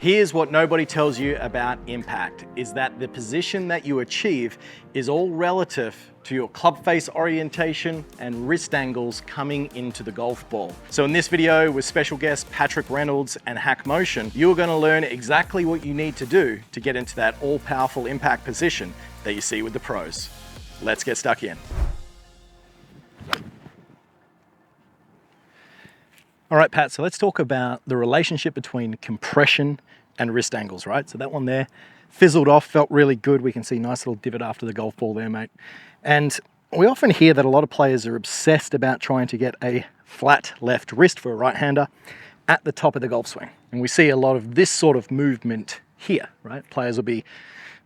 Here's what nobody tells you about impact, is that the position that you achieve is all relative to your club face orientation and wrist angles coming into the golf ball. So in this video with special guests Patrick Reynolds and Hack Motion, you're gonna learn exactly what you need to do to get into that all-powerful impact position that you see with the pros. Let's get stuck in. All right, Pat, so let's talk about the relationship between compression and wrist angles, right? So that one there fizzled off, felt really good. We can see nice little divot after the golf ball there, mate. And we often hear that a lot of players are obsessed about trying to get a flat left wrist for a right-hander at the top of the golf swing. And we see a lot of this sort of movement here, right? Players will be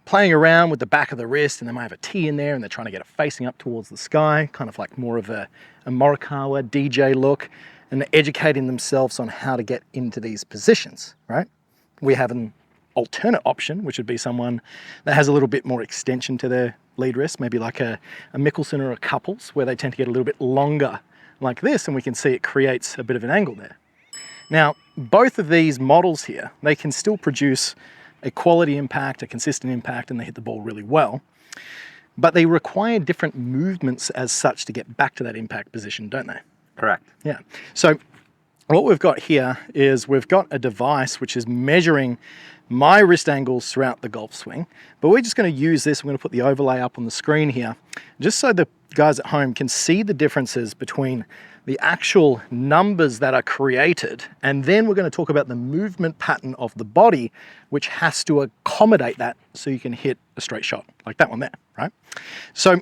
playing around with the back of the wrist and they might have a tee in there and they're trying to get it facing up towards the sky, kind of like more of a Morikawa DJ look. And they're educating themselves on how to get into these positions, right? We have an alternate option, which would be someone that has a little bit more extension to their lead wrist, maybe like a Mickelson or a Couples, where they tend to get a little bit longer like this, and we can see it creates a bit of an angle there. Now, both of these models here, they can still produce a quality impact, a consistent impact, and they hit the ball really well, but they require different movements as such to get back to that impact position, don't they? Correct. Yeah. So what we've got here is we've got a device which is measuring my wrist angles throughout the golf swing, but we're just going to use this. I'm going to put the overlay up on the screen here, just so the guys at home can see the differences between the actual numbers that are created, and then we're going to talk about the movement pattern of the body, which has to accommodate that so you can hit a straight shot, like that one there, right? So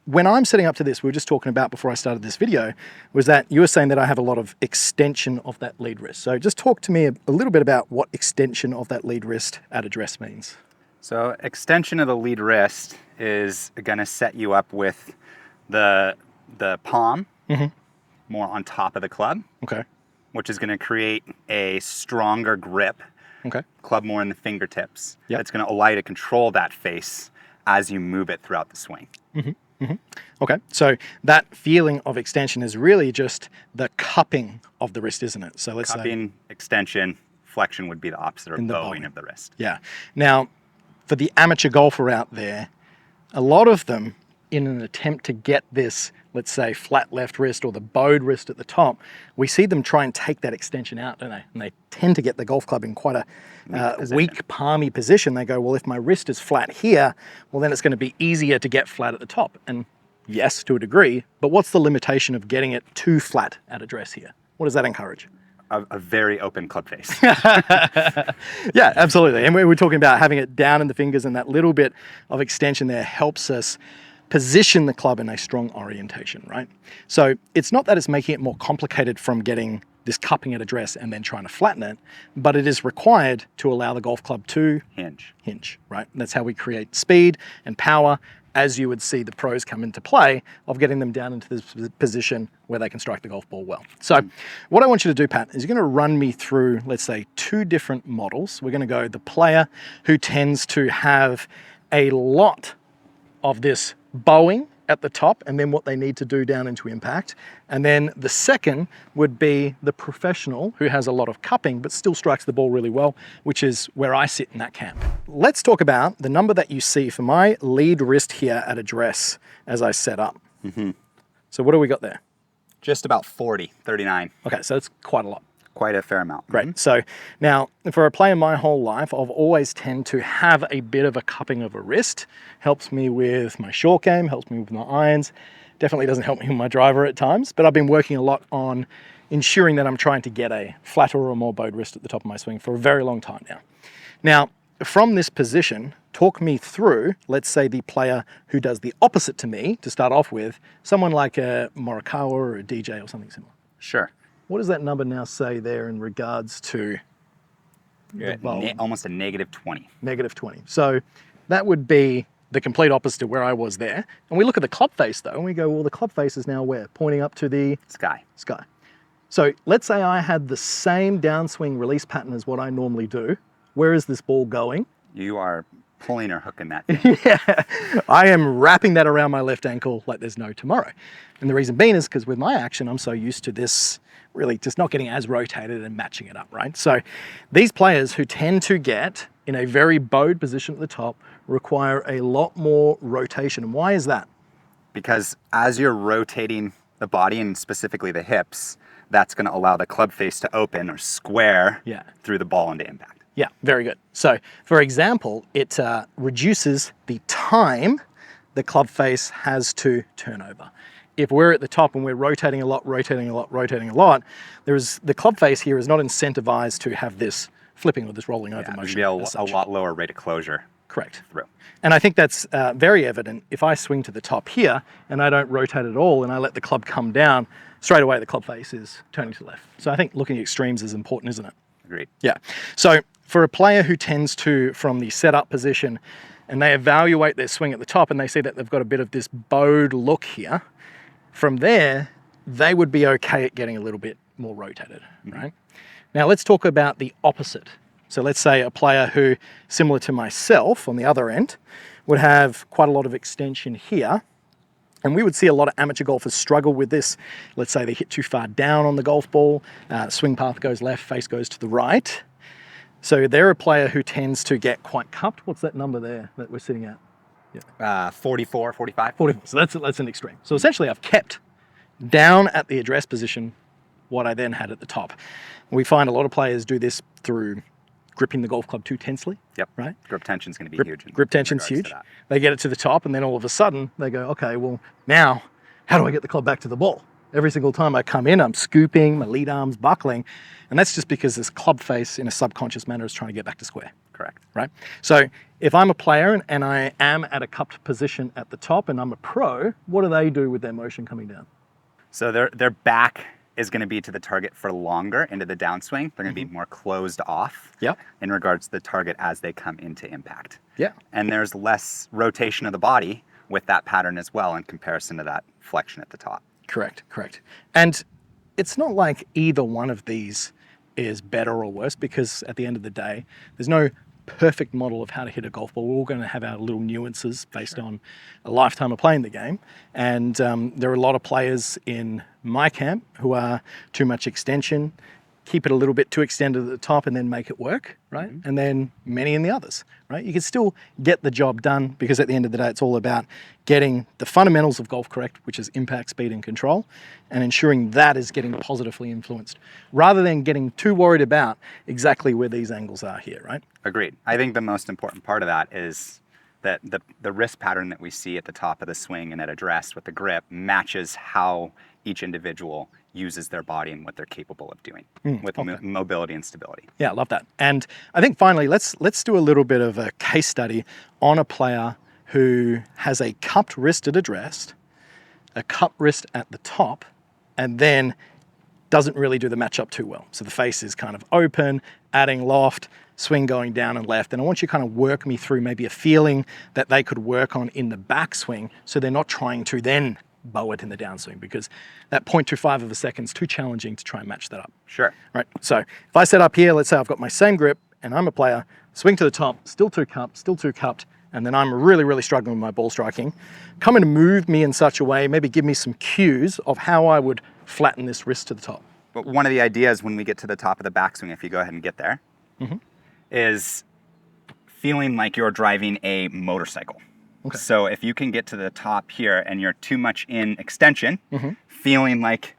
when I'm setting up to this, we were just talking about before I started this video, was that you were saying that I have a lot of extension of that lead wrist. So just talk to me a little bit about what extension of that lead wrist at address means. So extension of the lead wrist is going to set you up with the palm more on top of the club, Okay. which is going to create a stronger grip, Okay. club more in the fingertips. Yep. It's going to allow you to control that face as you move it throughout the swing. Okay, so that feeling of extension is really just the cupping of the wrist, isn't it? So let's say Cupping, extension, flexion would be the opposite, or In the bowing bowing. of the wrist. Yeah. Now, for the amateur golfer out there, a lot of them, in an attempt to get this, let's say, flat left wrist or the bowed wrist at the top, we see them try and take that extension out, don't they? And they tend to get the golf club in quite a weak, palmy position. They go, well, if my wrist is flat here, well, then it's going to be easier to get flat at the top. And yes, to a degree, but what's the limitation of getting it too flat at address here? What does that encourage? A very open club face. Yeah, absolutely. And we're talking about having it down in the fingers, and that little bit of extension there helps us position the club in a strong orientation, right? So it's not that it's making it more complicated from getting this cupping at address and then trying to flatten it, but it is required to allow the golf club to hinge, right? And that's how we create speed and power, as you would see the pros come into play, of getting them down into this position where they can strike the golf ball well. So what I want you to do, Pat, is you're going to run me through, let's say, two different models. We're going to go the player who tends to have a lot of this bowing at the top, and then what they need to do down into impact. And then the second would be the professional who has a lot of cupping but still strikes the ball really well, which is where I sit in that camp. Let's talk about the number that you see for my lead wrist here at address as I set up. So what do we got there? Just about 40, 39. Okay, so it's quite a lot. Quite a fair amount. Great. So now, for a player my whole life, I've always tend to have a bit of a cupping of a wrist. Helps me with my short game, helps me with my irons. Definitely doesn't help me with my driver at times, but I've been working a lot on ensuring that I'm trying to get a flatter or more bowed wrist at the top of my swing for a very long time now. Now, from this position, talk me through, let's say, the player who does the opposite to me to start off with, someone like a Morikawa or a DJ or something similar. Sure. What does that number now say there in regards to the bowl? Almost a negative 20. Negative 20. So that would be the complete opposite to where I was there. And we look at the club face though, and we go, well, the club face is now where? Pointing up to the Sky. So let's say I had the same downswing release pattern as what I normally do. Where is this ball going? You are pulling or hooking that thing. Yeah, I am wrapping that around my left ankle like there's no tomorrow. And the reason being is because with my action, I'm so used to this really just not getting as rotated and matching it up, right? So these players who tend to get in a very bowed position at the top require a lot more rotation. And why is that? Because as you're rotating the body and specifically the hips, that's going to allow the club face to open or square through the ball into impact. Yeah, very good. So for example, it reduces the time the club face has to turn over. If we're at the top and we're rotating a lot, the club face here is not incentivized to have this flipping or this rolling over motion. There'd be a lot lower rate of closure. Correct. Through. And I think that's very evident. If I swing to the top here and I don't rotate at all and I let the club come down, straight away the club face is turning to the left. So I think looking at extremes is important, isn't it? Agreed. Yeah. So for a player who tends to, from the setup position, and they evaluate their swing at the top and they see that they've got a bit of this bowed look here, from there, they would be okay at getting a little bit more rotated, right? Now let's talk about the opposite. So let's say a player who, similar to myself on the other end, would have quite a lot of extension here. And we would see a lot of amateur golfers struggle with this. Let's say they hit too far down on the golf ball, swing path goes left, face goes to the right. So they're a player who tends to get quite cupped. What's that number there that we're sitting at? 44, 45. 44. So that's an extreme. So essentially I've kept down at the address position what I then had at the top. We find a lot of players do this through gripping the golf club too tensely. Yep. Right? Grip tension's going to be huge. Grip tension's huge. They get it to the top and then all of a sudden they go, okay, well now how do I get the club back to the ball? Every single time I come in, I'm scooping, my lead arm's buckling. And that's just because this club face in a subconscious manner is trying to get back to square. Correct. Right? So if I'm a player and I am at a cupped position at the top and I'm a pro, what do they do with their motion coming down? So their back is going to be to the target for longer into the downswing. They're going to be more closed off in regards to the target as they come into impact. Yeah. And there's less rotation of the body with that pattern as well in comparison to that flexion at the top. Correct. And it's not like either one of these is better or worse, because at the end of the day, there's no perfect model of how to hit a golf ball. We're all going to have our little nuances based on a lifetime of playing the game. And there are a lot of players in my camp who are too much extension, keep it a little bit too extended at the top and then make it work, right? And then many in the others, right? You can still get the job done, because at the end of the day, it's all about getting the fundamentals of golf correct, which is impact, speed, and control, and ensuring that is getting positively influenced, rather than getting too worried about exactly where these angles are here, right? Agreed. I think the most important part of that is that the wrist pattern that we see at the top of the swing and at address with the grip matches how each individual uses their body and what they're capable of doing with mobility and stability. Yeah, I love that. And I think finally, let's do a little bit of a case study on a player who has a cupped wrist at address, a cupped wrist at the top, and then doesn't really do the matchup too well. So the face is kind of open, adding loft, swing going down and left. And I want you to kind of work me through maybe a feeling that they could work on in the backswing, so they're not trying to then bow it in the downswing, because that 0.25 of a second is too challenging to try and match that up. Sure. Right. So if I set up here, let's say I've got my same grip and I'm a player, swing to the top, still too cupped, and then I'm really, really struggling with my ball striking. Come and move me in such a way, maybe give me some cues of how I would flatten this wrist to the top. But one of the ideas when we get to the top of the backswing, if you go ahead and get there, is feeling like you're driving a motorcycle. Okay. So if you can get to the top here and you're too much in extension, feeling like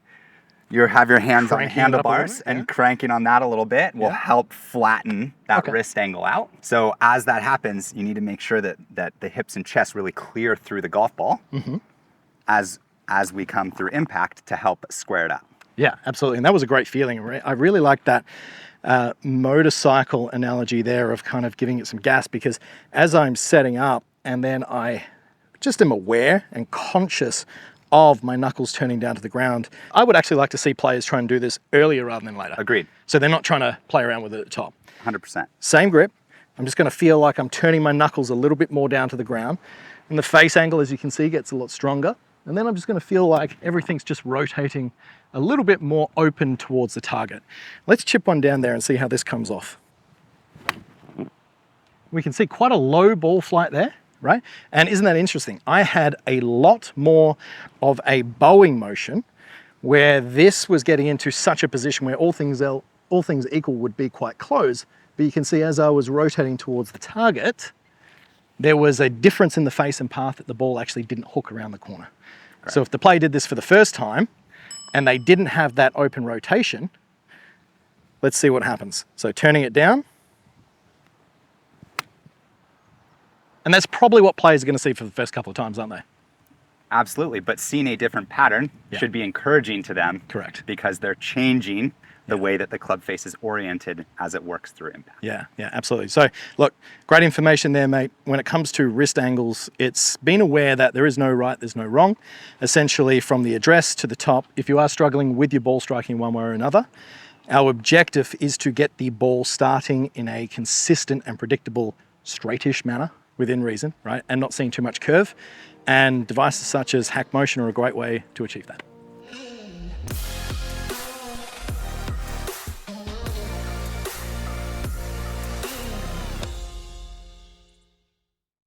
you have your hands on the handlebars and cranking on that a little bit will help flatten that wrist angle out. So as that happens, you need to make sure that the hips and chest really clear through the golf ball as we come through impact to help square it up. Yeah, absolutely. And that was a great feeling. I really like that motorcycle analogy there of kind of giving it some gas, because as I'm setting up, and then I just am aware and conscious of my knuckles turning down to the ground. I would actually like to see players try and do this earlier rather than later. Agreed. So they're not trying to play around with it at the top. 100%. Same grip. I'm just going to feel like I'm turning my knuckles a little bit more down to the ground. And the face angle, as you can see, gets a lot stronger. And then I'm just going to feel like everything's just rotating a little bit more open towards the target. Let's chip one down there and see how this comes off. we can see quite a low ball flight there, right? And isn't that interesting? I had a lot more of a bowing motion where this was getting into such a position where all things equal would be quite close. But you can see as I was rotating towards the target, there was a difference in the face and path that the ball actually didn't hook around the corner. Correct. So if the player did this for the first time and they didn't have that open rotation, let's see what happens. So turning it down. And that's probably what players are going to see for the first couple of times, aren't they? Absolutely, but seeing a different pattern should be encouraging to them. Correct. Because they're changing the way that the club face is oriented as it works through impact. Yeah, absolutely. So look, great information there, mate. When it comes to wrist angles, it's being aware that there is no right, there's no wrong. Essentially from the address to the top, if you are struggling with your ball striking one way or another, our objective is to get the ball starting in a consistent and predictable straightish manner within reason, right? And not seeing too much curve. And devices such as Hack Motion are a great way to achieve that.